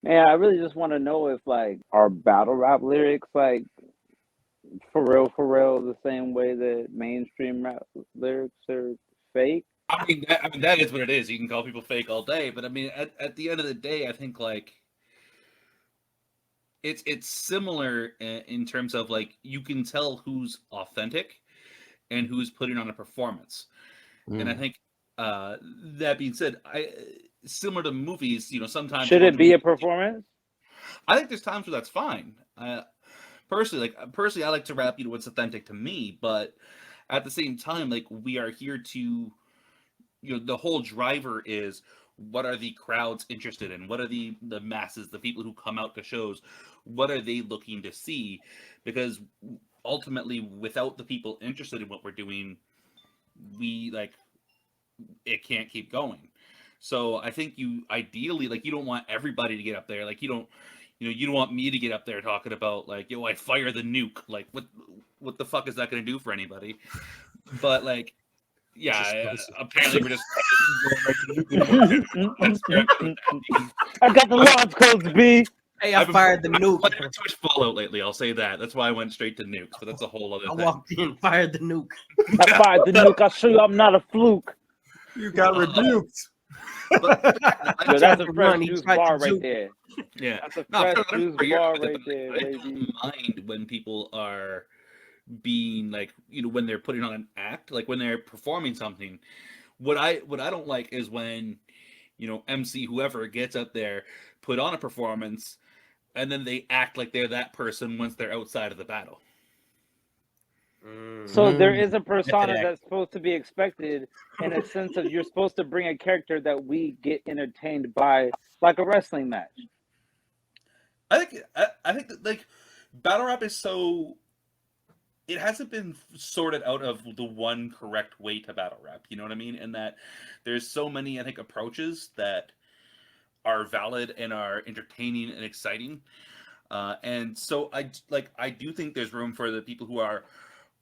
Yeah, I really just want to know if like our battle rap lyrics like for real, the same way that mainstream rap lyrics are fake. I mean that is what it is. You can call people fake all day, but I mean at the end of the day, I think like it's similar in terms of like you can tell who's authentic and who's putting on a performance. And I Mm. think that being said, I similar to movies, sometimes you Should go it to be a movies. performance? I think there's times where that's fine. Personally, I like to rap, what's authentic to me, but at the same time, like we are here to, the whole driver is what are the crowds interested in? What are the masses, the people who come out to shows? What are they looking to see? Because ultimately, without the people interested in what we're doing, we like it can't keep going. So I think you ideally like you don't want everybody to get up there. Like you don't want me to get up there talking about like, yo, I fire the nuke. Like what the fuck is that going to do for anybody? But like, yeah, apparently we're just going right to nuclear warfare. That's where I'm going with that. I got the launch codes, B. Hey, I fired the I've nuke. played too much Fallout lately. I'll say that. That's why I went straight to nukes. But that's a whole other I thing. walked in, fired the nuke. I fired the nuke. I'll show you I'm not a fluke. You got rebuked. But, Yo, that's a to fresh run, he juice tried to bar right juke. there. yeah, That's a no, fresh I'm juice for years bar with it, right but there, I baby. don't mind when people are being like, when they're putting on an act, like when they're performing something. What I don't like is when, MC whoever gets up there, put on a performance, and then they act like they're that person once they're outside of the battle. So there Mm. is a Method persona act. that's supposed to be expected in a sense of you're supposed to bring a character that we get entertained by, like a wrestling match. I think that like battle rap is so it hasn't been sorted out of the one correct way to battle rap. You know what I mean? And that there's so many I think approaches that are valid and are entertaining and exciting. And so I do think there's room for the people who are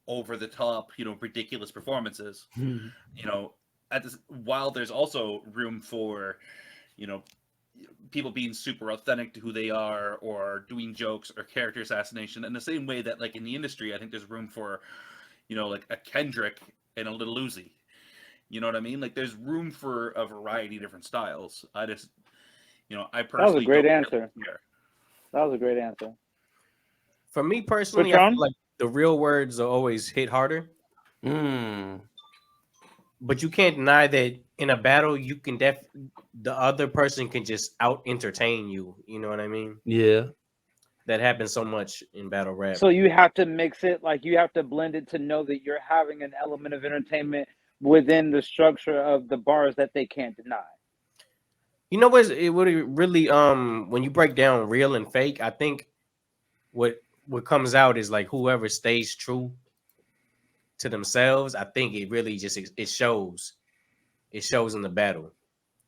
over the top, ridiculous performances. You know, at this while there's also room for, you know, people being super authentic to who they are or doing jokes or character assassination in the same way that like in the industry I think there's room for, like a Kendrick and a Little Uzi. You know what I mean? Like there's room for a variety of different styles. I That was a personally great don't answer. really care. That was a great answer. For me personally, I feel Patron? like the real words will always hit harder. Mm. But you can't deny that in a battle, you can the other person can just out entertain you. You know what I mean? Yeah. That happens so much in battle rap. So you have to mix it, like you have to blend it to know that you're having an element of entertainment within the structure of the bars that they can't deny. You know what it really when you break down real and fake, I think what comes out is like whoever stays true to themselves. I think it really just it shows. It shows in the battle.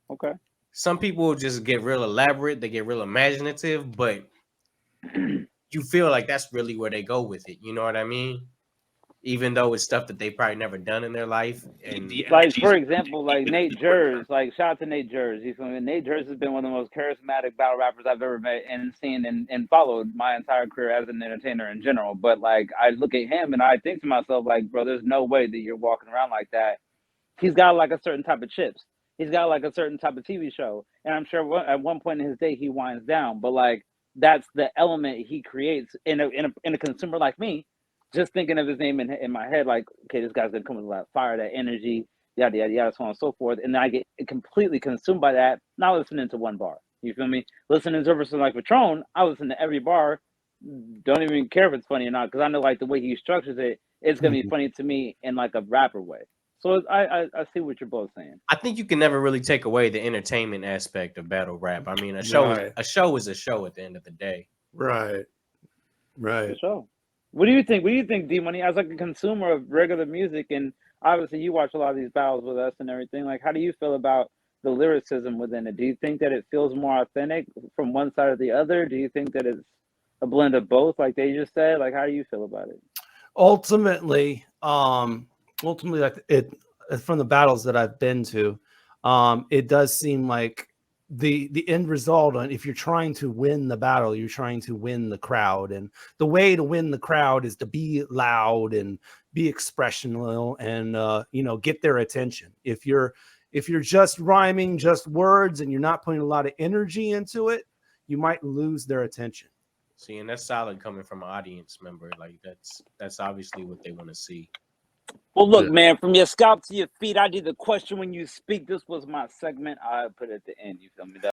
Okay. Some people just get real elaborate, they get real imaginative, but you feel like that's really where they go with it. You know what I mean? Even though it's stuff that they probably never done in their life. And The Like energy's for really example, deep like in it. Nate Jers, like shout out to Nate Jers. He's Nate Jers has been one of the most charismatic battle rappers I've ever met and seen and followed my entire career as an entertainer in general. But like I look at him and I think to myself, like, bro, there's no way that you're walking around like that. He's got like a certain type of chips. He's got like a certain type of TV show, and I'm sure at one point in his day he winds down. But like that's the element he creates in a consumer like me, just thinking of his name in my head, like, okay, this guy's gonna come with a lot of fire, that energy, yada yada yada, so on and so forth. And then I get completely consumed by that, not listening to one bar. You feel me? Listening to a person like Patron, I listen to every bar. Don't even care if it's funny or not, because I know like the way he structures it, it's gonna be funny to me in like a rapper way. So I see what you're both saying. I think you can never really take away the entertainment aspect of battle rap. I mean, Right. a show is a show at the end of the day. Right. For Right. sure. What do you think? What do you think, D Money, as like a consumer of regular music, and obviously you watch a lot of these battles with us and everything. Like, how do you feel about the lyricism within it? Do you think that it feels more authentic from one side or the other? Do you think that it's a blend of both, like they just said? Like, how do you feel about it? Ultimately, like it from the battles that I've been to, it does seem like the end result on if you're trying to win the battle, you're trying to win the crowd, and the way to win the crowd is to be loud and be expressional and get their attention. If you're just rhyming just words and you're not putting a lot of energy into it, you might lose their attention. See, and that's solid coming from an audience member. Like that's obviously what they want to see. Well, look, Yeah. man, from your scalp to your feet, I did the question when you speak. This was my segment. I put it at the end. You feel me?